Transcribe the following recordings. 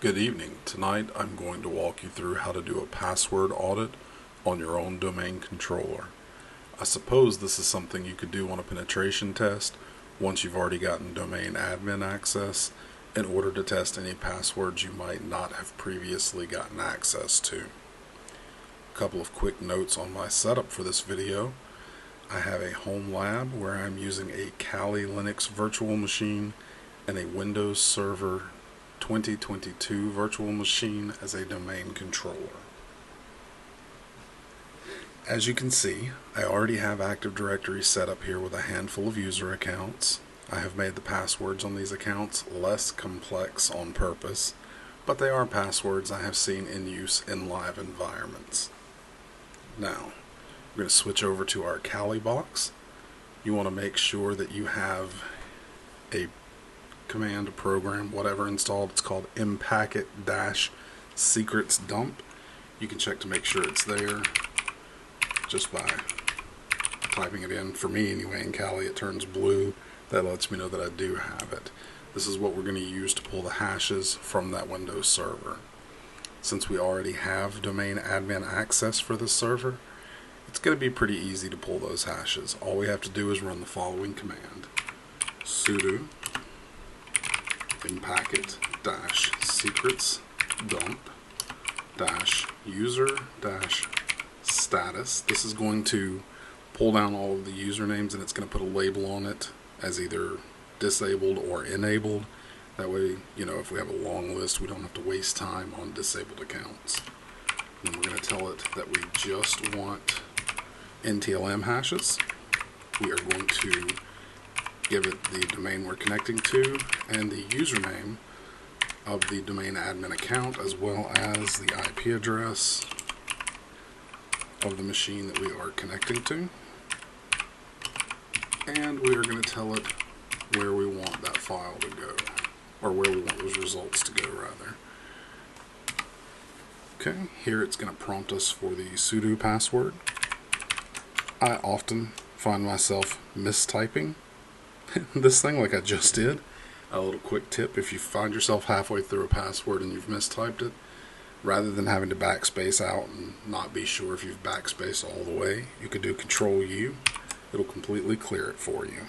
Good evening. Tonight I'm going to walk you through how to do a password audit on your own domain controller. I suppose this is something you could do on a penetration test once you've already gotten domain admin access in order to test any passwords you might not have previously gotten access to. A couple of quick notes on my setup for this video. I have a home lab where I'm using a Kali Linux virtual machine and a Windows Server 2022 virtual machine as a domain controller. As you can see, I already have Active Directory set up here with a handful of user accounts. I have made the passwords on these accounts less complex on purpose, but they are passwords I have seen in use in live environments. Now, we're going to switch over to our Kali box. You want to make sure that you have a command, program, whatever installed. It's called mpacket-secrets dump. You can check to make sure it's there just by typing it in. For me anyway, in Kali it turns blue. That lets me know that I do have it. This is what we're going to use to pull the hashes from that Windows server. Since we already have domain admin access for this server, it's going to be pretty easy to pull those hashes. All we have to do is run the following command: sudo mpacket-secrets dump -user-status. This is going to pull down all of the usernames and it's going to put a label on it as either disabled or enabled. That way, if we have a long list, we don't have to waste time on disabled accounts. And we're going to tell it that we just want NTLM hashes. We are going to give it the domain we're connecting to and the username of the domain admin account, as well as the IP address of the machine that we are connecting to. And we are going to tell it where we want that file to go, or where we want those results to go, rather. Okay, here it's going to prompt us for the sudo password. I often find myself mistyping this thing like I just did. A little quick tip: if you find yourself halfway through a password and you've mistyped it, rather than having to backspace out and not be sure if you've backspaced all the way, you could do Control U. It'll completely clear it for you.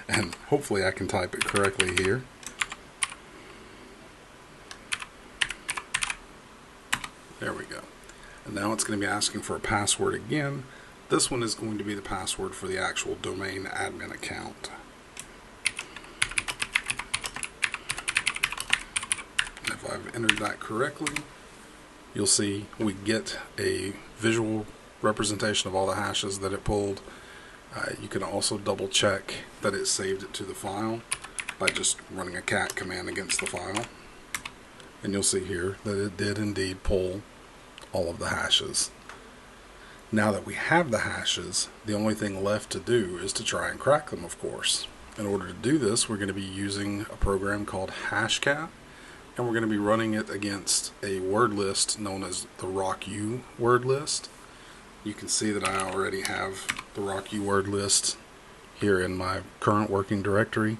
And hopefully I can type it correctly here. There we go. And now it's going to be asking for a password again. This one is going to be the password for the actual domain admin account. And if I've entered that correctly, you'll see we get a visual representation of all the hashes that it pulled. You can also double check that it saved it to the file by just running a cat command against the file. And you'll see here that it did indeed pull all of the hashes. Now that we have the hashes, the only thing left to do is to try and crack them, of course. In order to do this, we're going to be using a program called Hashcat, and we're going to be running it against a word list known as the RockU word list. You can see that I already have the RockU word list here in my current working directory.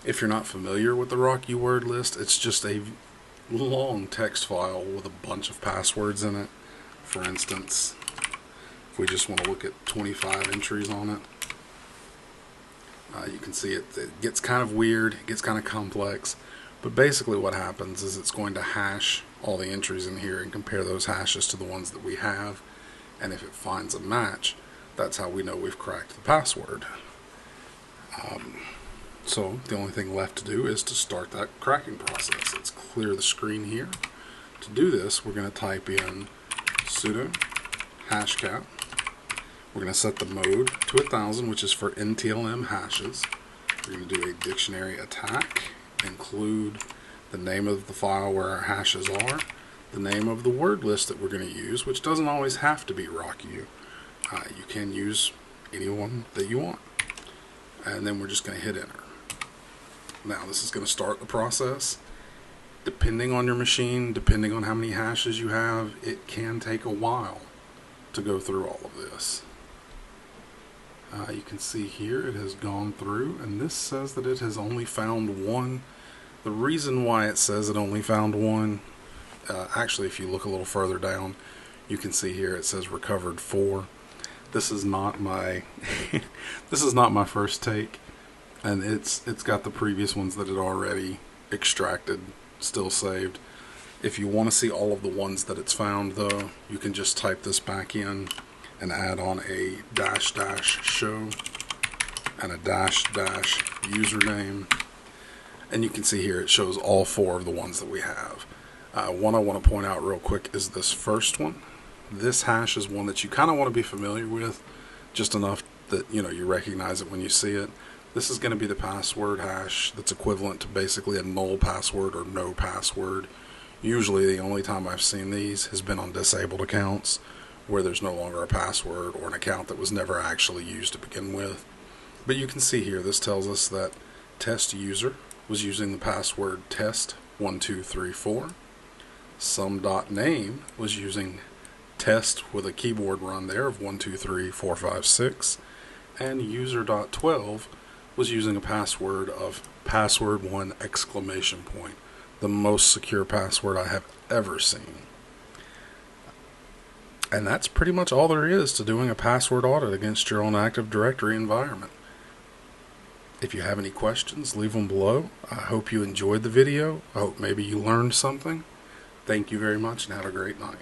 If you're not familiar with the RockU word list, it's just a long text file with a bunch of passwords in it. For instance, if we just want to look at 25 entries on it, you can see it gets kind of weird, it gets kind of complex, but basically what happens is it's going to hash all the entries in here and compare those hashes to the ones that we have, and if it finds a match, that's how we know we've cracked the password. So the only thing left to do is to start that cracking process. Let's clear the screen here. To do this, we're going to type in sudo hashcat. We're going to set the mode to 1000, which is for NTLM hashes. We're going to do a dictionary attack, include the name of the file where our hashes are, the name of the word list that we're going to use, which doesn't always have to be RockU. You can use any one that you want. And then we're just going to hit enter. Now this is going to start the process. Depending on your machine, depending on how many hashes you have, it can take a while to go through all of this. You can see here it has gone through, and this says that it has only found one. The reason why it says it only found one, actually if you look a little further down, you can see here it says recovered 4. This is not my this is not my first take, and it's got the previous ones that it already extracted still saved. If you want to see all of the ones that it's found though, you can just type this back in and add on a -- show and a -- username, and you can see here it shows all 4 of the ones that we have. One I want to point out real quick is this first one. This hash is one that you kind of want to be familiar with, just enough that you recognize it when you see it. This is going to be the password hash that's equivalent to basically a null password or no password. Usually the only time I've seen these has been on disabled accounts where there's no longer a password or an account that was never actually used to begin with. But you can see here this tells us that test user was using the password test1234. Some.name was using test with a keyboard run there of 123456, and user.12 was using a password of password1! The most secure password I have ever seen. And that's pretty much all there is to doing a password audit against your own Active Directory environment. If you have any questions, leave them below. I hope you enjoyed the video. I hope maybe you learned something. Thank you very much and have a great night.